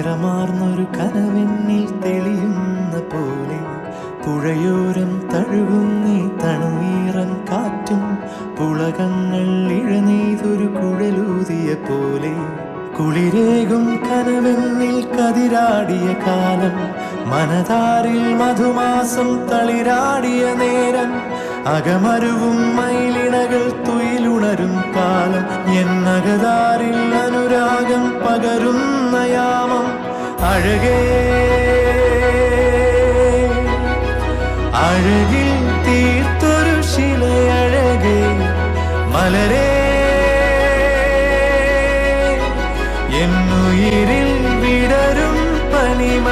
നിറമാർന്നൊരു കനവെന്നിൽ തെളിയുന്ന പോലെ പുഴയോരം തഴുകുന്നീ തണുനീറൻ കാറ്റും പുളകങ്ങൾ ഇഴനെയ്തൊരു കുഴലൂതിയ പോലെ കുളിരേകും കനവെന്നിൽ കതിരാടിയ കാലം മനതാരിൽ മധുമാസം തളിരാടിയ നേരം അകമരുവും മയിലിണകൾ തുയിലുണരും കാലം എന്നകതാരിൽ അനുരാഗം പകരുന്ന യാമം അഴകേ അഴകിൽ തീർത്തൊരു ശിലയഴകേ മലരേ എന്നുയിരിൽ വിടരും പനിമ